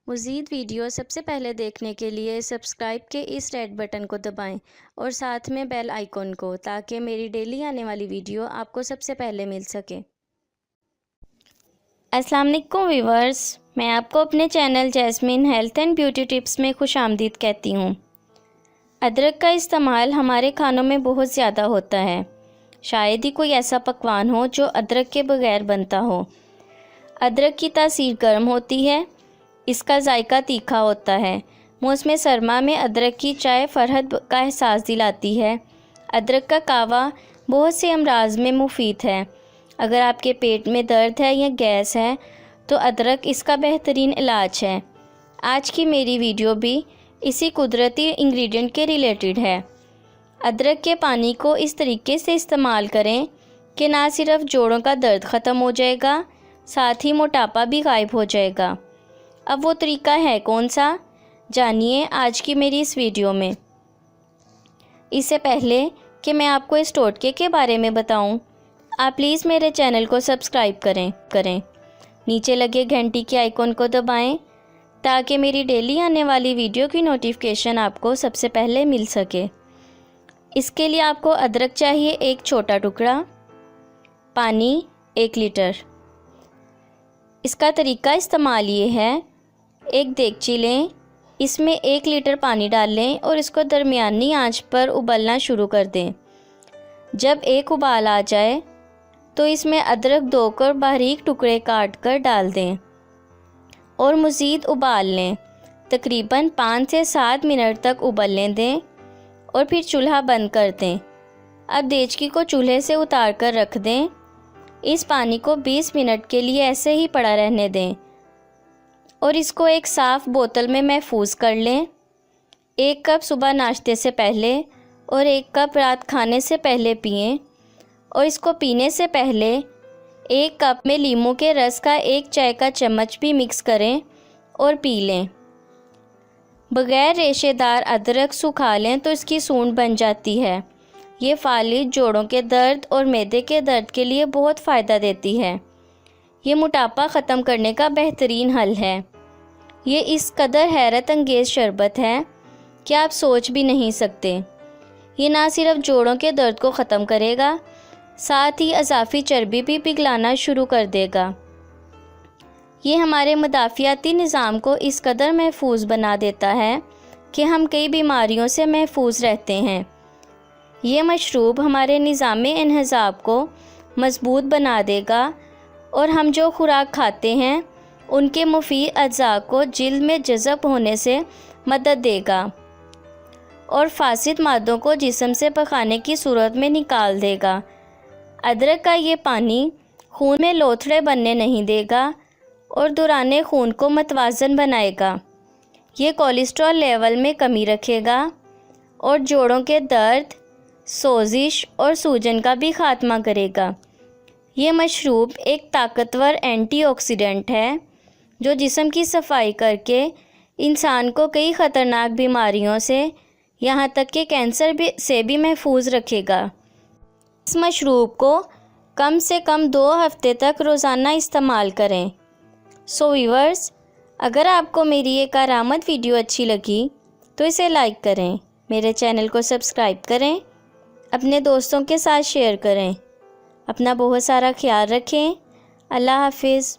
मज़ीद वीडियो सबसे पहले देखने के लिए सब्सक्राइब के इस रेड बटन को दबाएं और साथ में बेल आइकॉन को, ताकि मेरी डेली आने वाली वीडियो आपको सबसे पहले मिल सके। अस्सलाम वालेकुम व्यूअर्स, मैं आपको अपने channel Jasmine health and beauty tips में खुशामदीद कहती हूँ। अदरक का इस्तेमाल हमारे खानों में बहुत ज़्यादा होता है। शायद ही कोई ऐसा पकवान हो जो अदरक के बगैर बनता हो। अदरक की तासीर गर्म होती है, इसका जायका तीखा होता है। मौसम सरमा में अदरक की चाय फरहत का एहसास दिलाती है। अदरक का कावा बहुत से अमराज में मुफीद है। अगर आपके पेट में दर्द है या गैस है तो अदरक इसका बेहतरीन इलाज है। आज की मेरी वीडियो भी इसी कुदरती इंग्रेडिएंट के रिलेटेड है। अदरक के पानी को इस तरीके से इस्तेमाल करें कि ना सिर्फ जोड़ों का दर्द ख़त्म हो जाएगा, साथ ही मोटापा भी गायब हो जाएगा। अब वो तरीका है कौन सा, जानिए आज की मेरी इस वीडियो में। इससे पहले कि मैं आपको इस टोटके के बारे में बताऊं, आप प्लीज़ मेरे चैनल को सब्सक्राइब करें। नीचे लगे घंटी के आइकॉन को दबाएं ताकि मेरी डेली आने वाली वीडियो की नोटिफिकेशन आपको सबसे पहले मिल सके। इसके लिए आपको अदरक चाहिए एक छोटा टुकड़ा, पानी 1 लीटर। इसका तरीका इस्तेमाल ये है, एक देगची लें, इसमें 1 लीटर पानी डाल लें और इसको दरमियानी आंच पर उबलना शुरू कर दें। जब एक उबाल आ जाए तो इसमें अदरक धोकर बारीक टुकड़े काट कर डाल दें और मज़ीद उबाल लें। तकरीबन 5 से 7 मिनट तक उबलने दें और फिर चूल्हा बंद कर दें। अब देगची को चूल्हे से उतार कर रख दें। इस पानी को 20 मिनट के लिए ऐसे ही पड़ा रहने दें और इसको एक साफ़ बोतल में महफूज कर लें। 1 कप सुबह नाश्ते से पहले और 1 कप रात खाने से पहले पिएं और इसको पीने से पहले 1 कप में नींबू के रस का 1 चाय का चम्मच भी मिक्स करें और पी लें। बग़ैर रेशेदार अदरक सुखा लें तो इसकी सूंड बन जाती है। ये फालिज, जोड़ों के दर्द और मैदे के दर्द के लिए बहुत फ़ायदा देती है। ये मोटापा ख़त्म करने का बेहतरीन हल है। ये इस कदर हैरत अंगेज़ शरबत है कि आप सोच भी नहीं सकते। ये ना सिर्फ जोड़ों के दर्द को ख़त्म करेगा, साथ ही अज़ाफ़ी चर्बी भी पिघलाना शुरू कर देगा। ये हमारे मदाफ़ियाती निज़ाम को इस कदर महफूज बना देता है कि हम कई बीमारियों से महफूज रहते हैं। ये मशरूब हमारे निज़ाम-ए-इंहिज़ाब को मज़बूत बना देगा और हम जो खुराक खाते हैं उनके मुफीद अज्जा को जिल्द में जज़ब होने से मदद देगा और फासिद मादों को जिस्म से पकाने की सूरत में निकाल देगा। अदरक का ये पानी खून में लोथड़े बनने नहीं देगा और दौराने खून को मतवाज़न बनाएगा। ये कोलेस्ट्रॉल लेवल में कमी रखेगा और जोड़ों के दर्द, सोजिश और सूजन का भी ख़ात्मा करेगा। ये मशरूब एक ताकतवर एंटीऑक्सीडेंट है जो जिस्म की सफाई करके इंसान को कई ख़तरनाक बीमारियों से, यहाँ तक कि कैंसर से भी महफूज रखेगा। इस मशरूब को कम से कम 2 हफ्ते तक रोज़ाना इस्तेमाल करें। सो व्यूअर्स, अगर आपको मेरी ये कारआमद वीडियो अच्छी लगी तो इसे लाइक करें, मेरे चैनल को सब्सक्राइब करें, अपने दोस्तों के साथ शेयर करें। अपना बहुत सारा ख्याल रखें। अल्लाह हाफिज़।